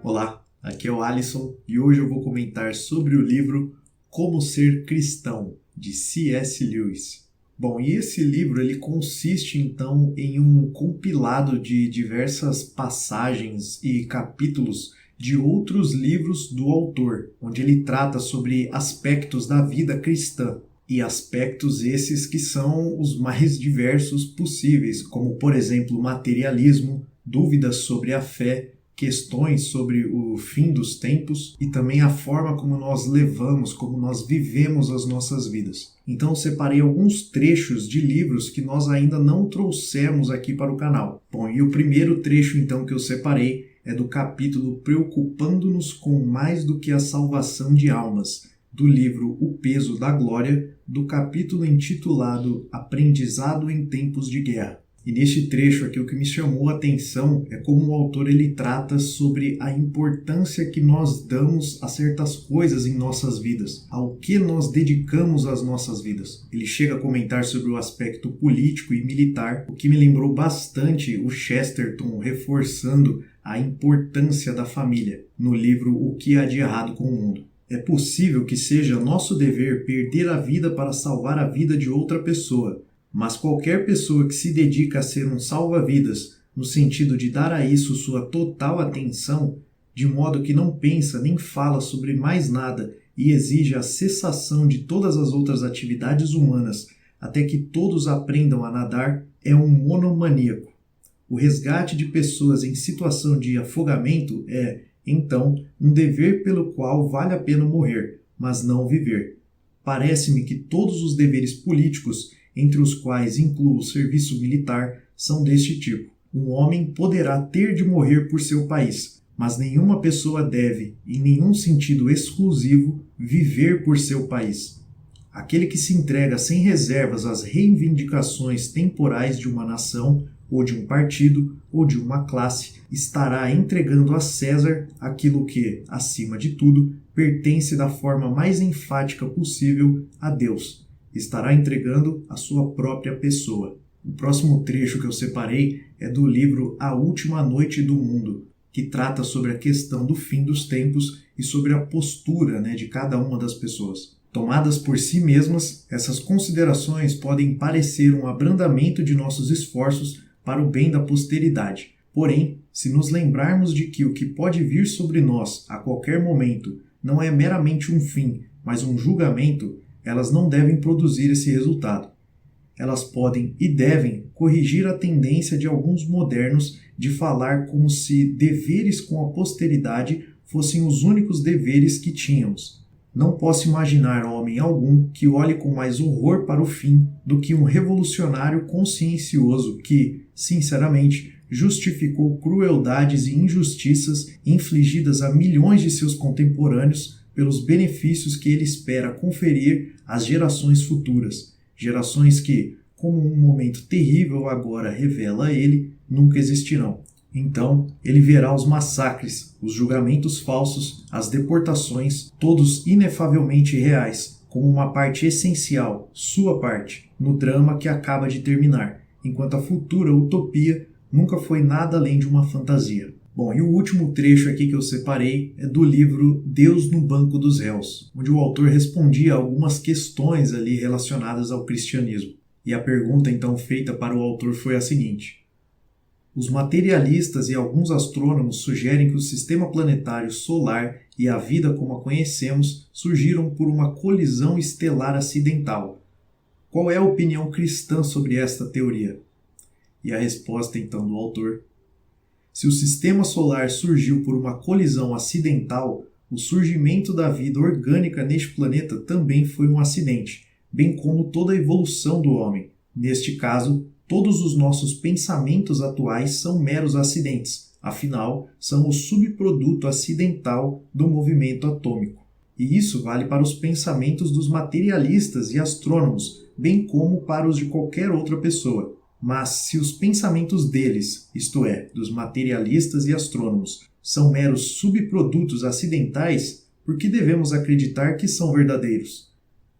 Olá, aqui é o Alisson e hoje eu vou comentar sobre o livro Como Ser Cristão, de C.S. Lewis. Bom, e esse livro ele consiste então em um compilado de diversas passagens e capítulos de outros livros do autor, onde ele trata sobre aspectos da vida cristã. E aspectos esses que são os mais diversos possíveis, como por exemplo materialismo, dúvidas sobre a fé, questões sobre o fim dos tempos e também a forma como nós levamos, como nós vivemos as nossas vidas. Então separei alguns trechos de livros que nós ainda não trouxemos aqui para o canal. Bom, e o primeiro trecho então que eu separei é do capítulo Preocupando-nos com mais do que a salvação de almas, do livro O Peso da Glória, do capítulo intitulado Aprendizado em Tempos de Guerra. E neste trecho aqui o que me chamou a atenção é como o autor ele trata sobre a importância que nós damos a certas coisas em nossas vidas, ao que nós dedicamos as nossas vidas. Ele chega a comentar sobre o aspecto político e militar, o que me lembrou bastante o Chesterton reforçando a importância da família no livro O que há de errado com o mundo. É possível que seja nosso dever perder a vida para salvar a vida de outra pessoa, mas qualquer pessoa que se dedica a ser um salva-vidas, no sentido de dar a isso sua total atenção, de modo que não pensa nem fala sobre mais nada e exige a cessação de todas as outras atividades humanas até que todos aprendam a nadar, é um monomaníaco. O resgate de pessoas em situação de afogamento é, então, um dever pelo qual vale a pena morrer, mas não viver. Parece-me que todos os deveres políticos, entre os quais incluo o serviço militar, são deste tipo. Um homem poderá ter de morrer por seu país, mas nenhuma pessoa deve, em nenhum sentido exclusivo, viver por seu país. Aquele que se entrega sem reservas às reivindicações temporais de uma nação, ou de um partido, ou de uma classe, estará entregando a César aquilo que, acima de tudo, pertence da forma mais enfática possível a Deus. Estará entregando a sua própria pessoa. O próximo trecho que eu separei é do livro A Última Noite do Mundo, que trata sobre a questão do fim dos tempos e sobre a postura de cada uma das pessoas. Tomadas por si mesmas, essas considerações podem parecer um abrandamento de nossos esforços para o bem da posteridade. Porém, se nos lembrarmos de que o que pode vir sobre nós a qualquer momento não é meramente um fim, mas um julgamento, elas não devem produzir esse resultado. Elas podem e devem corrigir a tendência de alguns modernos de falar como se deveres com a posteridade fossem os únicos deveres que tínhamos. Não posso imaginar homem algum que olhe com mais horror para o fim do que um revolucionário consciencioso que, sinceramente, justificou crueldades e injustiças infligidas a milhões de seus contemporâneos pelos benefícios que ele espera conferir às gerações futuras, gerações que, como um momento terrível agora revela a ele, nunca existirão. Então, ele verá os massacres, os julgamentos falsos, as deportações, todos inefavelmente reais, como uma parte essencial, sua parte, no drama que acaba de terminar, enquanto a futura utopia nunca foi nada além de uma fantasia. Bom, e o último trecho aqui que eu separei é do livro Deus no Banco dos Réus, onde o autor respondia a algumas questões ali relacionadas ao cristianismo. E a pergunta então feita para o autor foi a seguinte: os materialistas e alguns astrônomos sugerem que o sistema planetário solar e a vida como a conhecemos surgiram por uma colisão estelar acidental. Qual é a opinião cristã sobre esta teoria? E a resposta então do autor: se o sistema solar surgiu por uma colisão acidental, o surgimento da vida orgânica neste planeta também foi um acidente, bem como toda a evolução do homem. Neste caso, todos os nossos pensamentos atuais são meros acidentes, afinal, são o subproduto acidental do movimento atômico. E isso vale para os pensamentos dos materialistas e astrônomos, bem como para os de qualquer outra pessoa. Mas se os pensamentos deles, isto é, dos materialistas e astrônomos, são meros subprodutos acidentais, por que devemos acreditar que são verdadeiros?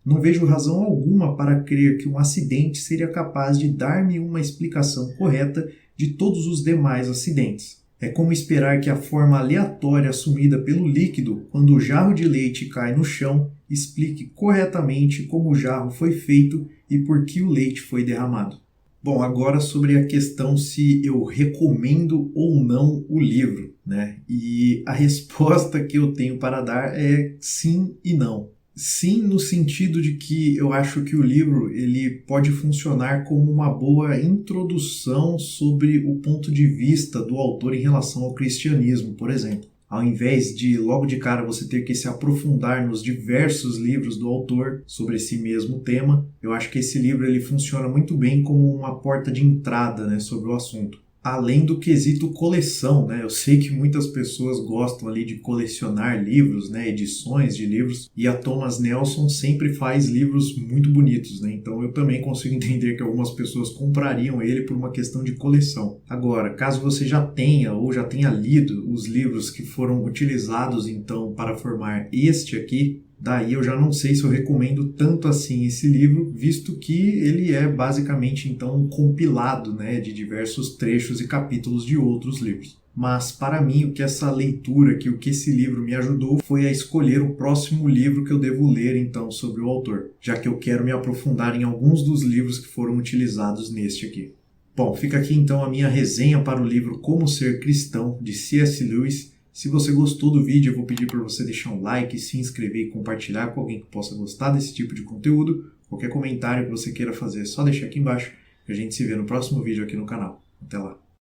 Não vejo razão alguma para crer que um acidente seria capaz de dar-me uma explicação correta de todos os demais acidentes. É como esperar que a forma aleatória assumida pelo líquido quando o jarro de leite cai no chão explique corretamente como o jarro foi feito e por que o leite foi derramado. Bom, agora sobre a questão se eu recomendo ou não o livro, né? E a resposta que eu tenho para dar é sim e não. Sim, no sentido de que eu acho que o livro ele pode funcionar como uma boa introdução sobre o ponto de vista do autor em relação ao cristianismo, por exemplo. Ao invés de logo de cara você ter que se aprofundar nos diversos livros do autor sobre esse mesmo tema, eu acho que esse livro ele funciona muito bem como uma porta de entrada, né, sobre o assunto. Além do quesito coleção, né? Eu sei que muitas pessoas gostam ali de colecionar livros, né? Edições de livros, e a Thomas Nelson sempre faz livros muito bonitos, né? Então eu também consigo entender que algumas pessoas comprariam ele por uma questão de coleção. Agora, caso você já tenha ou já tenha lido os livros que foram utilizados então para formar este aqui, daí eu já não sei se eu recomendo tanto assim esse livro, visto que ele é basicamente então um compilado, né, de diversos trechos e capítulos de outros livros. Mas para mim o que essa leitura, o que esse livro me ajudou foi a escolher o próximo livro que eu devo ler então sobre o autor, já que eu quero me aprofundar em alguns dos livros que foram utilizados neste aqui. Bom, fica aqui então a minha resenha para o livro Como Ser Cristão, de C.S. Lewis. Se você gostou do vídeo, eu vou pedir para você deixar um like, se inscrever e compartilhar com alguém que possa gostar desse tipo de conteúdo. Qualquer comentário que você queira fazer é só deixar aqui embaixo, que a gente se vê no próximo vídeo aqui no canal. Até lá!